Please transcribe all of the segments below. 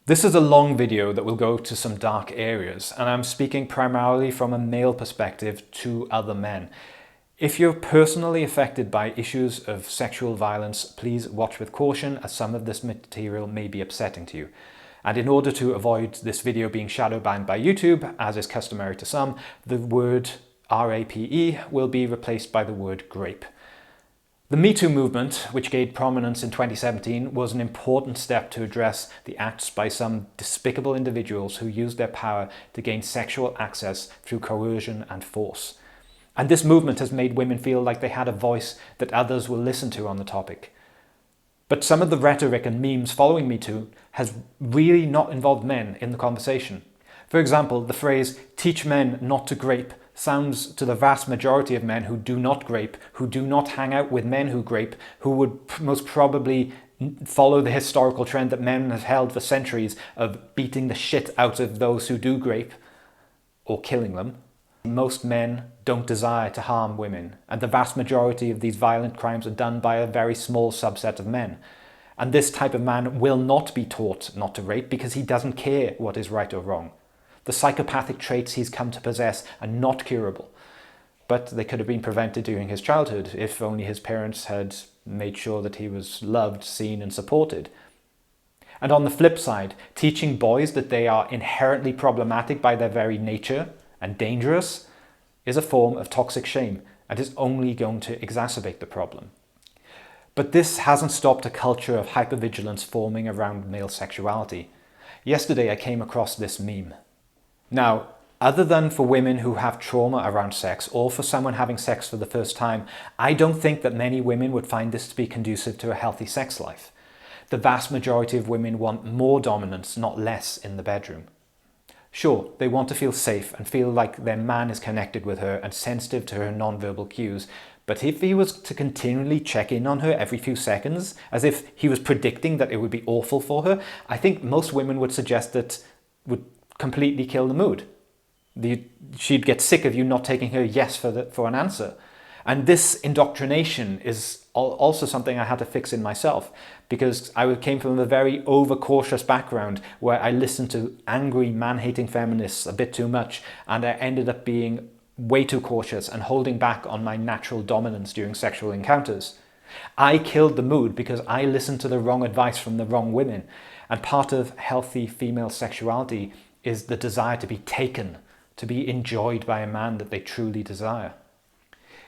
This is a long video that will go to some dark areas, and I'm speaking primarily from a male perspective to other men. If you're personally affected by issues of sexual violence, please watch with caution, as some of this material may be upsetting to you. And in order to avoid this video being shadow banned by YouTube, as is customary to some, the word RAPE will be replaced by the word grape. The Me Too movement, which gained prominence in 2017, was an important step to address the acts by some despicable individuals who used their power to gain sexual access through coercion and force. And this movement has made women feel like they had a voice that others will listen to on the topic. But some of the rhetoric and memes following Me Too has really not involved men in the conversation. For example, the phrase, "teach men not to grape," sounds to the vast majority of men who do not grape, who do not hang out with men who grape, who would most probably follow the historical trend that men have held for centuries of beating the shit out of those who do grape, or killing them. Most men don't desire to harm women, and the vast majority of these violent crimes are done by a very small subset of men. And this type of man will not be taught not to rape because he doesn't care what is right or wrong. The psychopathic traits he's come to possess are not curable, but they could have been prevented during his childhood if only his parents had made sure that he was loved, seen and supported. And on the flip side, teaching boys that they are inherently problematic by their very nature and dangerous is a form of toxic shame and is only going to exacerbate the problem. But this hasn't stopped a culture of hypervigilance forming around male sexuality. Yesterday I came across this meme. Now, other than for women who have trauma around sex or for someone having sex for the first time, I don't think that many women would find this to be conducive to a healthy sex life. The vast majority of women want more dominance, not less, in the bedroom. Sure, they want to feel safe and feel like their man is connected with her and sensitive to her non-verbal cues, but if he was to continually check in on her every few seconds, as if he was predicting that it would be awful for her, I think most women would suggest that would completely kill the mood. She'd get sick of you not taking her yes for an answer. And this indoctrination is also something I had to fix in myself, because I came from a very overcautious background where I listened to angry man-hating feminists a bit too much, and I ended up being way too cautious and holding back on my natural dominance during sexual encounters. I killed the mood because I listened to the wrong advice from the wrong women, and part of healthy female sexuality is the desire to be taken, to be enjoyed by a man that they truly desire.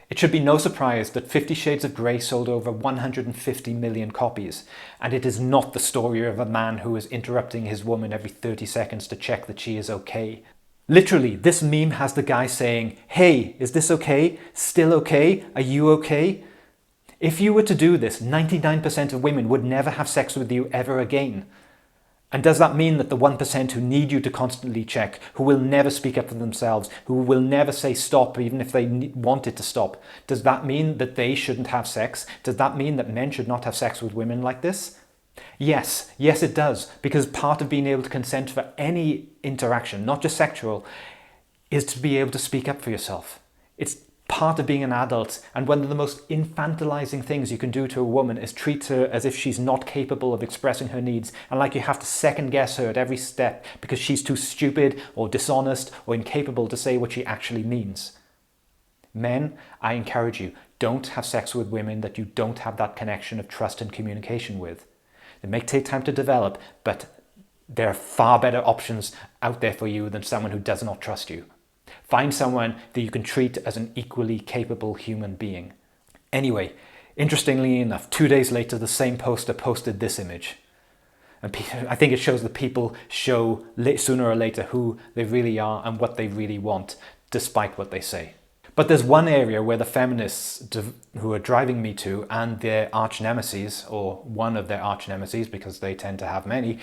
It should be no surprise that 50 Shades of Grey sold over 150 million copies, and it is not the story of a man who is interrupting his woman every 30 seconds to check that she is okay. Literally, this meme has the guy saying, "Hey, is this okay? Still okay? Are you okay?" If you were to do this, 99% of women would never have sex with you ever again. And does that mean that the 1% who need you to constantly check, who will never speak up for themselves, who will never say stop even if they wanted to stop, does that mean that they shouldn't have sex? Does that mean that men should not have sex with women like this? Yes it does, because part of being able to consent for any interaction, not just sexual, is to be able to speak up for yourself. It's part of being an adult, and one of the most infantilizing things you can do to a woman is treat her as if she's not capable of expressing her needs, and like you have to second guess her at every step because she's too stupid or dishonest or incapable to say what she actually means. Men, I encourage you, don't have sex with women that you don't have that connection of trust and communication with. It may take time to develop, but there are far better options out there for you than someone who does not trust you. Find someone that you can treat as an equally capable human being. Anyway, interestingly enough, 2 days later, the same poster posted this image. And I think it shows that people show sooner or later who they really are and what they really want, despite what they say. But there's one area where the feminists who are driving Me Too and their arch nemesis, or one of their arch nemesis, because they tend to have many,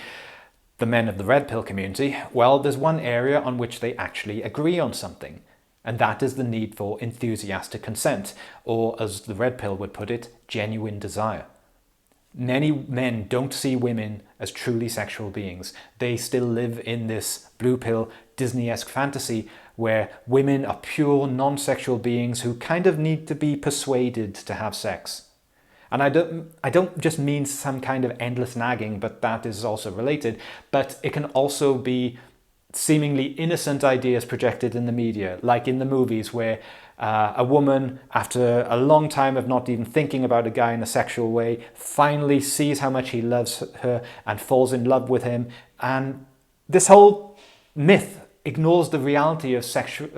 the men of the RedPill community, well, there's one area on which they actually agree on something, and that is the need for enthusiastic consent, or as the RedPill would put it, genuine desire. Many men don't see women as truly sexual beings. They still live in this blue pill, Disney-esque fantasy where women are pure non-sexual beings who kind of need to be persuaded to have sex. And I don't just mean some kind of endless nagging, but that is also related. But it can also be seemingly innocent ideas projected in the media, like in the movies where a woman, after a long time of not even thinking about a guy in a sexual way, finally sees how much he loves her and falls in love with him. And this whole myth ignores the reality of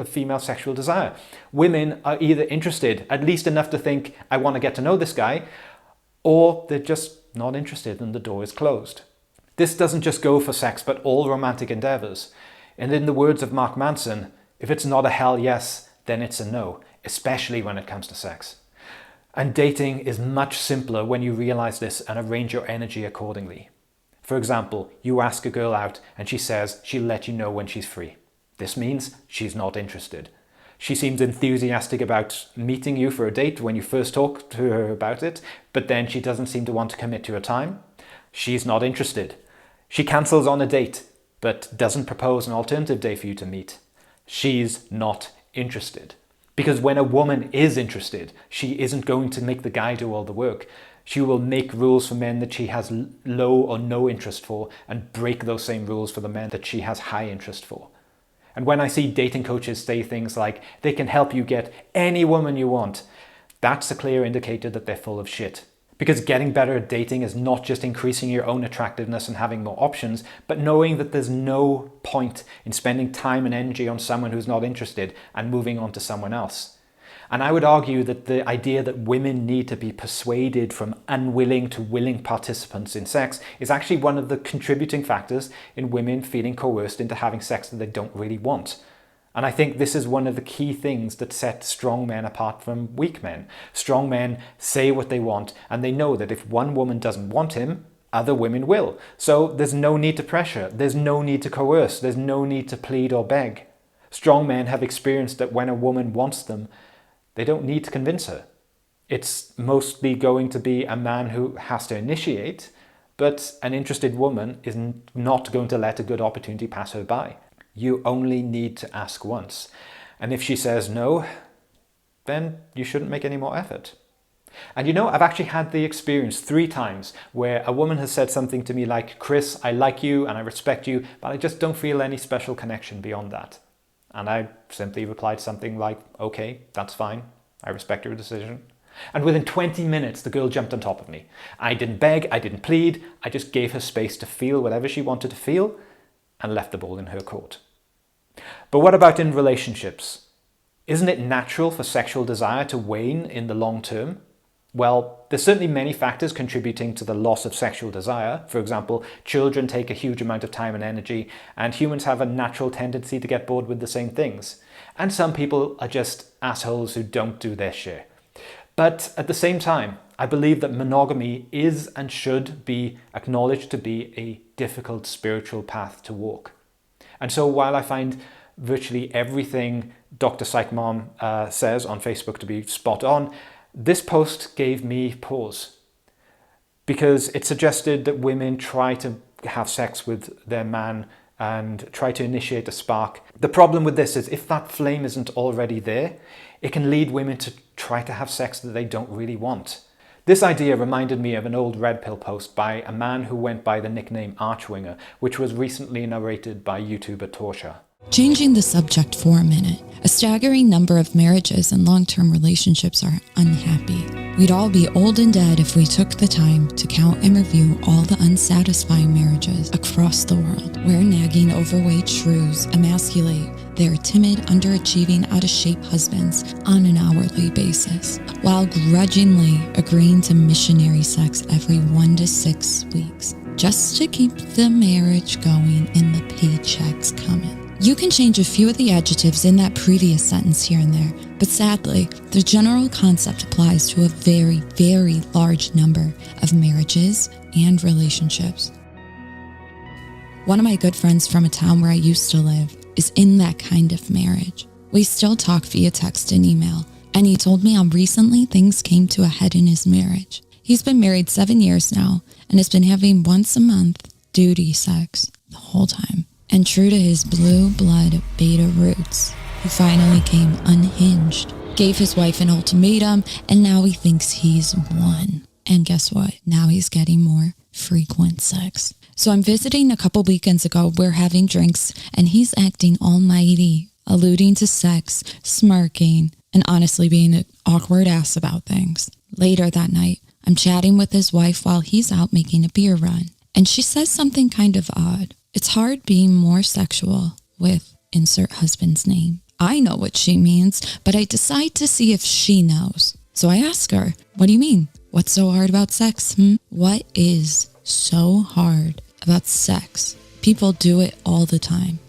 female sexual desire. Women are either interested, at least enough to think, I want to get to know this guy, or they're just not interested and the door is closed. This doesn't just go for sex, but all romantic endeavors. And in the words of Mark Manson, if it's not a hell yes, then it's a no, especially when it comes to sex. And dating is much simpler when you realize this and arrange your energy accordingly. For example, you ask a girl out and she says she'll let you know when she's free. This means she's not interested. She seems enthusiastic about meeting you for a date when you first talk to her about it, but then she doesn't seem to want to commit to a time. She's not interested. She cancels on a date, but doesn't propose an alternative day for you to meet. She's not interested. Because when a woman is interested, she isn't going to make the guy do all the work. She will make rules for men that she has low or no interest for and break those same rules for the men that she has high interest for. And when I see dating coaches say things like, they can help you get any woman you want, that's a clear indicator that they're full of shit. Because getting better at dating is not just increasing your own attractiveness and having more options, but knowing that there's no point in spending time and energy on someone who's not interested and moving on to someone else. And I would argue that the idea that women need to be persuaded from unwilling to willing participants in sex is actually one of the contributing factors in women feeling coerced into having sex that they don't really want. And I think this is one of the key things that set strong men apart from weak men. Strong men say what they want, and they know that if one woman doesn't want him, other women will. So there's no need to pressure, there's no need to coerce, there's no need to plead or beg. Strong men have experienced that when a woman wants them, they don't need to convince her. It's mostly going to be a man who has to initiate, but an interested woman is not going to let a good opportunity pass her by. You only need to ask once. And if she says no, then you shouldn't make any more effort. And you know, I've actually had the experience 3 times where a woman has said something to me like, Chris, I like you and I respect you, but I just don't feel any special connection beyond that. And I simply replied something like, okay, that's fine. I respect your decision. And within 20 minutes, the girl jumped on top of me. I didn't beg, I didn't plead. I just gave her space to feel whatever she wanted to feel and left the ball in her court. But what about in relationships? Isn't it natural for sexual desire to wane in the long term? Well, there's certainly many factors contributing to the loss of sexual desire. For example, children take a huge amount of time and energy, and humans have a natural tendency to get bored with the same things. And some people are just assholes who don't do their share. But at the same time, I believe that monogamy is and should be acknowledged to be a difficult spiritual path to walk. And so while I find virtually everything Dr. Psych Mom says on Facebook to be spot on, this post gave me pause because it suggested that women try to have sex with their man and try to initiate a spark. The problem with this is if that flame isn't already there, it can lead women to try to have sex that they don't really want. This idea reminded me of an old RedPill post by a man who went by the nickname Archwinger, which was recently narrated by YouTuber Torsha. Changing the subject for a minute, a staggering number of marriages and long-term relationships are unhappy. We'd all be old and dead if we took the time to count and review all the unsatisfying marriages across the world, where nagging, overweight shrews emasculate their timid, underachieving, out-of-shape husbands on an hourly basis, while grudgingly agreeing to missionary sex every 1 to 6 weeks, just to keep the marriage going and the paychecks coming. You can change a few of the adjectives in that previous sentence here and there, but sadly, the general concept applies to a very, very large number of marriages and relationships. One of my good friends from a town where I used to live is in that kind of marriage. We still talk via text and email, and he told me how recently things came to a head in his marriage. He's been married 7 years now and has been having once a month duty sex the whole time. And true to his blue blood beta roots, he finally came unhinged, gave his wife an ultimatum, and now he thinks he's won. And guess what? Now he's getting more frequent sex. So I'm visiting a couple weekends ago. We're having drinks and he's acting almighty, alluding to sex, smirking, and honestly being an awkward ass about things. Later that night, I'm chatting with his wife while he's out making a beer run. And she says something kind of odd. It's hard being more sexual with insert husband's name. I know what she means, but I decide to see if she knows. So I ask her, what do you mean? What's so hard about sex? What is so hard about sex? People do it all the time.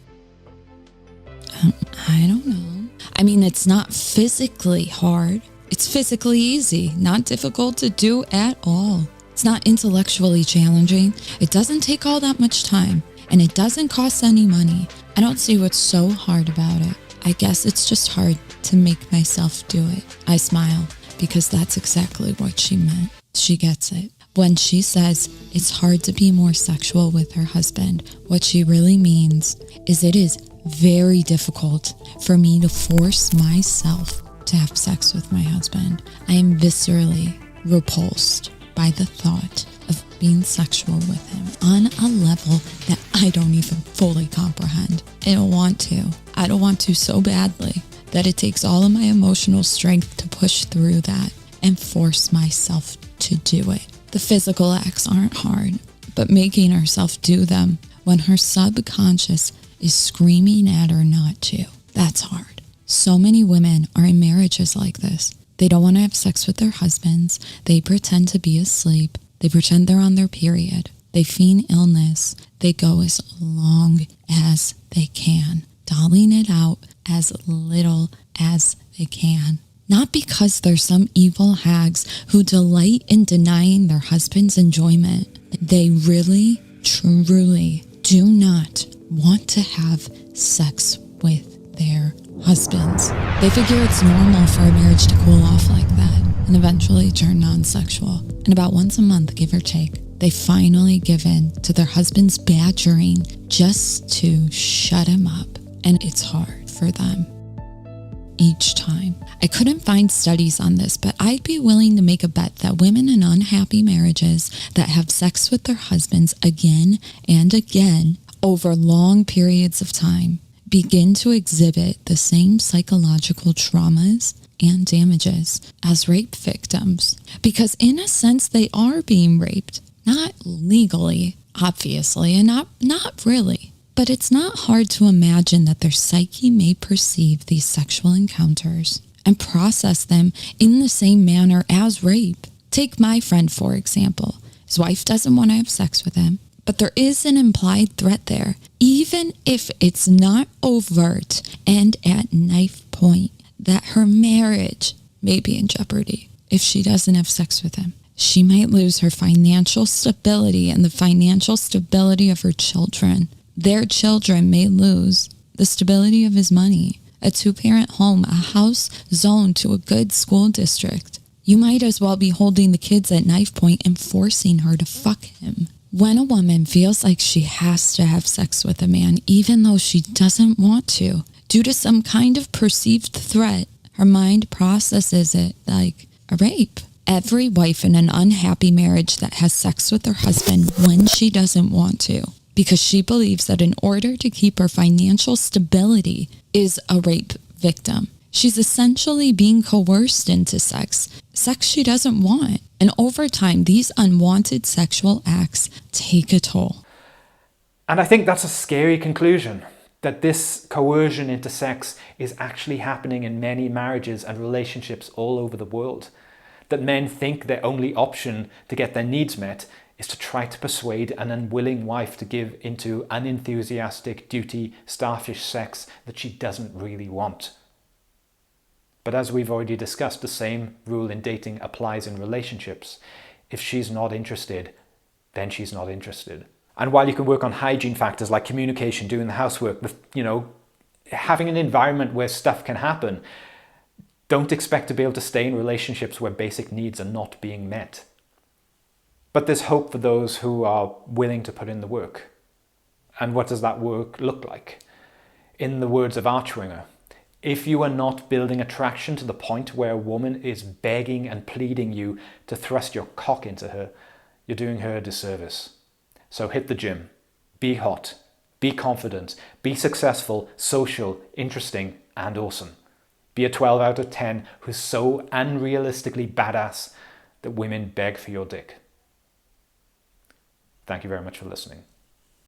I don't know. I mean, it's not physically hard. It's physically easy, not difficult to do at all. It's not intellectually challenging. It doesn't take all that much time, and it doesn't cost any money. I don't see what's so hard about it. I guess it's just hard to make myself do it. I smile because that's exactly what she meant. She gets it. When she says it's hard to be more sexual with her husband, what she really means is it is very difficult for me to force myself to have sex with my husband. I am viscerally repulsed by the thought of being sexual with him on a level that I don't even fully comprehend. I don't want to. I don't want to so badly that it takes all of my emotional strength to push through that and force myself to do it. The physical acts aren't hard, but making herself do them when her subconscious is screaming at her not to, that's hard. So many women are in marriages like this. They don't want to have sex with their husbands. They pretend to be asleep. They pretend they're on their period. They feign illness. They go as long as they can, dolling it out as little as they can. Not because they're some evil hags who delight in denying their husband's enjoyment. They really, truly do not want to have sex with their husbands. They figure it's normal for a marriage to cool off like that and eventually turn non-sexual. And about once a month, give or take, they finally give in to their husband's badgering just to shut him up. And it's hard for them each time. I couldn't find studies on this, but I'd be willing to make a bet that women in unhappy marriages that have sex with their husbands again and again over long periods of time begin to exhibit the same psychological traumas and damages as rape victims. Because in a sense, they are being raped. Not legally, obviously, and not really. But it's not hard to imagine that their psyche may perceive these sexual encounters and process them in the same manner as rape. Take my friend, for example. His wife doesn't want to have sex with him, but there is an implied threat there, even if it's not overt and at knife point, that her marriage may be in jeopardy if she doesn't have sex with him. She might lose her financial stability and the financial stability of her children. Their children may lose the stability of his money, a 2-parent home, a house zoned to a good school district. You might as well be holding the kids at knife point and forcing her to fuck him. When a woman feels like she has to have sex with a man, even though she doesn't want to, due to some kind of perceived threat, her mind processes it like a rape. Every wife in an unhappy marriage that has sex with her husband when she doesn't want to, because she believes that in order to keep her financial stability, is a rape victim. She's essentially being coerced into sex she doesn't want. And over time, these unwanted sexual acts take a toll. And I think that's a scary conclusion, that this coercion into sex is actually happening in many marriages and relationships all over the world. That men think their only option to get their needs met is to try to persuade an unwilling wife to give into unenthusiastic, duty, starfish sex that she doesn't really want. But as we've already discussed, the same rule in dating applies in relationships. If she's not interested, then she's not interested. And while you can work on hygiene factors like communication, doing the housework, having an environment where stuff can happen, don't expect to be able to stay in relationships where basic needs are not being met. But there's hope for those who are willing to put in the work. And what does that work look like? In the words of Archringer, If you are not building attraction to the point where a woman is begging and pleading you to thrust your cock into her, you're doing her a disservice. So hit the gym. Be hot. Be confident. Be successful, social, interesting, and awesome. Be a 12 out of 10 who's so unrealistically badass that women beg for your dick. Thank you very much for listening.